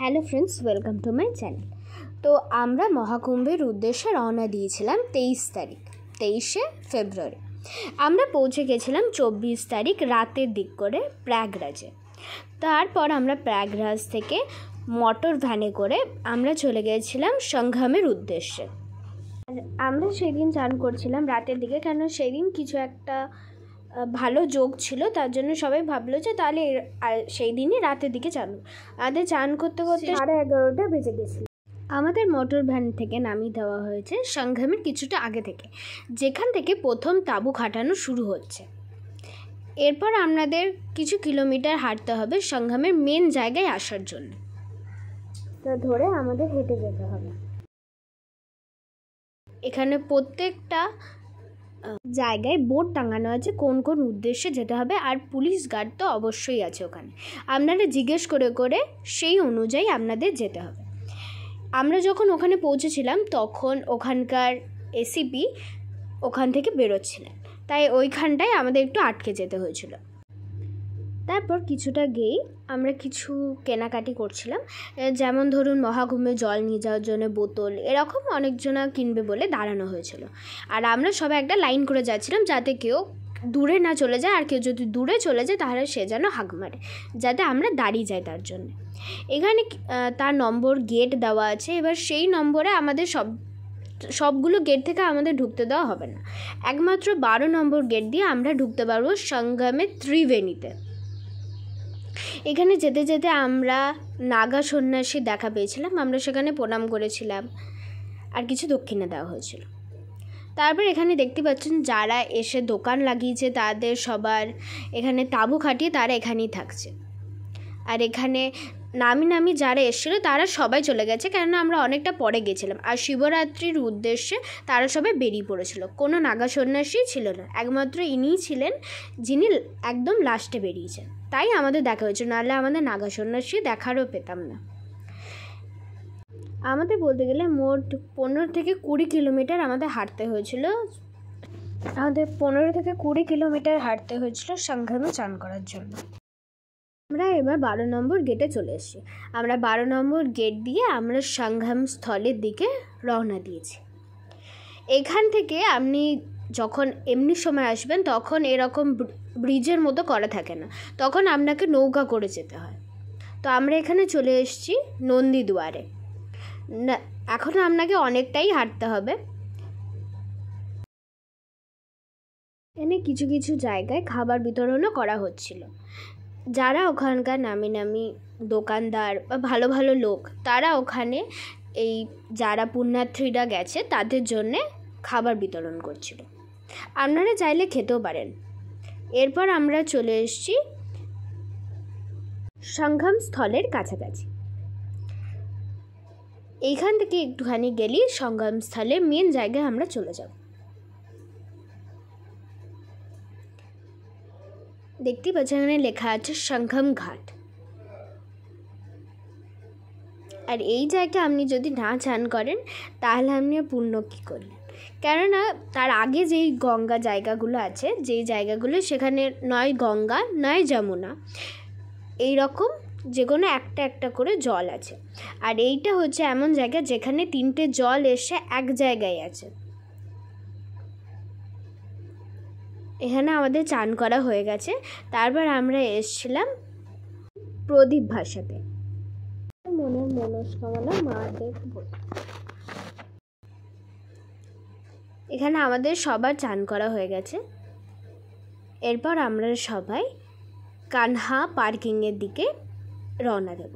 Hello friends, welcome to my channel. তো আমরা মহাকুম্ভের উদ্দেশ্যে রওনা দিয়েছিলাম 23শে ফেব্রুয়ারি। আমরা পৌঁছে গেছিলাম 24 তারিখ রাতের দিক করে প্রয়াগরাজে। তারপর আমরা প্রয়াগরাজ থেকে মোটর ভ্যানে করে আমরা চলে গিয়েছিলাম সঙ্গমের উদ্দেশ্যে। আমরা সেদিন চান করছিলাম রাতের দিকে, কেন সেদিন কিছু একটা ভালো যোগ ছিল, তার জন্য সবাই ভাবলো যে তাহলে সেই দিনই রাতের দিকে চান। আমাদের চান করতে করতে 11:30 বেজে গেছিল। আমাদের মোটর ভ্যান থেকে নামিয়ে দেওয়া হয়েছে সঙ্গমের কিছুটা আগে থেকে, যেখান থেকে প্রথম তাঁবু খাটানো শুরু হচ্ছে। এরপর আমাদের কিছু কিলোমিটার হাঁটতে হবে সঙ্গমের মেন জায়গায় আসার জন্য। তা ধরে আমাদের হেঁটে যেতে হবে। এখানে প্রত্যেকটা জায়গায় বোর্ড টাঙানো আছে কোন কোন উদ্দেশ্যে যেতে হবে, আর পুলিশ গার্ড তো অবশ্যই আছে ওখানে। আপনারা জিজ্ঞেস করে করে সেই অনুযায়ী আপনাদের যেতে হবে। আমরা যখন ওখানে পৌঁছেছিলাম তখন ওখানকার এসিপি ওখান থেকে বেরোচ্ছিলেন, তাই ওইখানটায় আমাদের একটু আটকে যেতে হয়েছিল। তারপর কিছুটা গিয়েই আমরা কিছু কেনাকাটি করছিলাম, যেমন ধরুন মহাকুম্ভে জল নিয়ে যাওয়ার জন্য বোতল, এরকম অনেকজনা কিনবে বলে দাঁড়ানো হয়েছিল। আর আমরা সবাই একটা লাইন করে যাচ্ছিলাম যাতে কেউ দূরে না চলে যায়, আর কেউ যদি দূরে চলে যায় তাহলে সে যেন হাঁক মারে, যাতে আমরা দাঁড়িয়ে যাই তার জন্য। এখানে তার নম্বর গেট দেওয়া আছে। এবার সেই নম্বরে আমাদের সবগুলো গেট থেকে আমাদের ঢুকতে দেওয়া হবে না, একমাত্র 12 নম্বর গেট দিয়ে আমরা ঢুকতে পারবো সঙ্গমে ত্রিবেণীতে। এখানে যেতে যেতে আমরা নাগা সন্ন্যাসী দেখা পেয়েছিলাম, আমরা সেখানে প্রণাম করেছিলাম আর কিছু দক্ষিণা দেওয়া হয়েছিল। তারপর এখানে দেখতে পাচ্ছেন যারা এসে দোকান লাগিয়েছে তাদের সবার এখানে তাঁবু খাটিয়ে তারা এখানেই থাকছে। আর এখানে নামি যারা এসেছিলো তারা সবাই চলে গেছে, কেননা আমরা অনেকটা পরে গেছিলাম। আর শিবরাত্রির উদ্দেশ্যে তারা সবাই বেরিয়ে পড়েছিল, কোনো নাগা সন্ন্যাসী ছিল না, একমাত্র ইনিই ছিলেন যিনি একদম লাস্টে বেরিয়েছেন। তাই আমাদের দেখা হয়েছিল, নাহলে আমাদের নাগা সন্ন্যাসী দেখারও পেতাম না। আমাদের বলতে গেলে মোট 15 থেকে 20 কিলোমিটার আমাদের হাঁটতে হয়েছিল। হাঁটতে হয়েছিল সঙ্গমে চান করার জন্য। আমরা এবার 12 নম্বর গেটে চলে এসেছি। আমরা 12 নম্বর গেট দিয়ে আমরা সঙ্গম স্থলের দিকে রওনা দিয়েছি। এখান থেকে আপনি যখন এমনি সময় আসবেন তখন এরকম ব্রিজের মতো করা থাকে না, তখন আপনাকে নৌকা করে যেতে হয়। তো আমরা এখানে চলে এসেছি নন্দীদুয়ারে। না, এখন আপনাকে অনেকটাই হাঁটতে হবে। এখানে কিছু কিছু জায়গায় খাবার বিতরণও করা হচ্ছিল। যারা ওখানকার নামি দোকানদার বা ভালো ভালো লোক, তারা ওখানে এই যারা পুণ্যার্থীরা গেছে তাদের জন্যে খাবার বিতরণ করছিল। আপনারা চাইলে খেতেও পারেন। এরপর আমরা চলে এসেছি সঙ্গম স্থলের কাছাকাছি। এইখান থেকে একটুখানি গেলেই সঙ্গম স্থলের মেন জায়গায় আমরা চলে যাব। দেখতেই পাচ্ছেন এখানে লেখা আছে সঙ্গম ঘাট। আর এই জায়গায় আপনি যদি না চান করেন তাহলে আপনি পুণ্য কী করলেন, কেননা তার আগে যেই গঙ্গা জায়গাগুলো আছে, যেই জায়গাগুলো সেখানে নয় গঙ্গা নয় যমুনা, এই রকম যে কোনো একটা করে জল আছে। আর এইটা হচ্ছে এমন জায়গা যেখানে 3টে জল এসে এক জায়গায় আছে। এখানে আমাদের চান করা হয়ে গেছে। তারপর আমরা এসেছিলাম প্রদীপ ভাসাতে, মনের মনস্কামনা মাদের বলে। এখানে আমাদের সবার চান করা হয়ে গেছে। এরপর আমরা সবাই কানহা পার্কিংয়ের দিকে রওনা দেব।